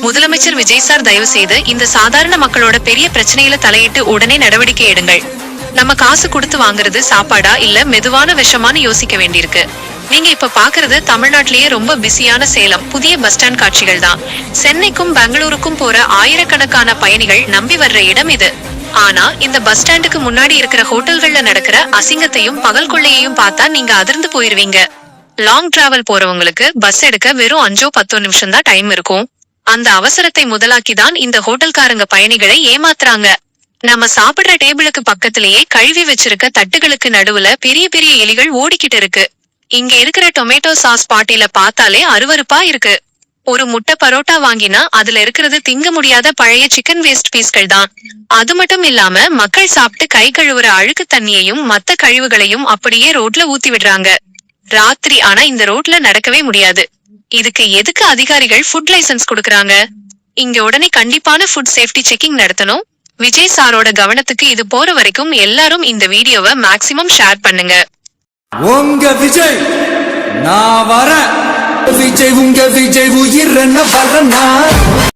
முதலமைச்சர் விஜய் சார் தயவு செய்து இந்த சாதாரண மக்களோட பெரிய பிரச்சனையில தலையிட்டு உடனே நடவடிக்கை எடுங்கள். நம்ம காசு கொடுத்து வாங்குறது சாப்பாடா இல்ல மெதுவான விஷமானு யோசிக்க வேண்டியிருக்கு. நீங்க இப்ப பாக்குறது தமிழ்நாட்டிலேயே ரொம்ப பிஸியான சேலம் புதிய பஸ் ஸ்டாண்ட் காட்சிகள் தான். சென்னைக்கும் பெங்களூருக்கும் போற ஆயிரக்கணக்கான பயணிகள் நம்பி வர்ற இடம் இது. ஆனா இந்த பஸ் ஸ்டாண்டுக்கு முன்னாடி இருக்கிற ஹோட்டல்கள்ல நடக்கிற அசிங்கத்தையும் பகல் கொள்ளையையும் பார்த்தா நீங்க அதிர்ந்து போயிருவீங்க. லாங் டிராவல் போறவங்களுக்கு பஸ் எடுக்க வெறும் 5-10 நிமிஷம் தான் டைம் இருக்கும். அந்த அவசரத்தை முதலாக்கிதான் இந்த ஹோட்டல்காரங்க பயணிகளை ஏமாத்துறாங்க. நம்ம சாப்பிடுற டேபிளுக்கு பக்கத்திலேயே கழுவி வச்சிருக்க தட்டுகளுக்கு நடுவுல பெரிய பெரிய எலிகள் ஓடிக்கிட்டு இருக்கு. இங்க இருக்கிற டொமேட்டோ சாஸ் பாட்டில பார்த்தாலே அருவருப்பா இருக்கு. ஒரு முட்டை பரோட்டா வாங்கினா அதுல இருக்கிறது திங்க முடியாத பழைய சிக்கன் வேஸ்ட் பீஸ்கள் தான். அது மட்டும் இல்லாம மக்கள் சாப்பிட்டு கை கழுவுற அழுக்கு தண்ணியையும் மத்த கழிவுகளையும் அப்படியே ரோட்ல ஊத்தி விடுறாங்க. ராத்திரி ஆனா இந்த ரோட்ல நடக்கவே முடியாது. இதுக்கு எதுக்கு அதிகாரிகள் ஃபுட் லைசன்ஸ் கொடுக்கறாங்க? இங்க உடனே கண்டிப்பான ஃபுட் சேஃப்டி செக்கிங் நடத்தணும். விஜய் சாரோட கவனத்துக்கு இது போற வரைக்கும் எல்லாரும் இந்த வீடியோவை மேக்ஸிமம் ஷேர் பண்ணுங்க. உங்க விஜய் நான் வரேன். விஜய் உங்க விஜய் உயிர் என்ன வரனா?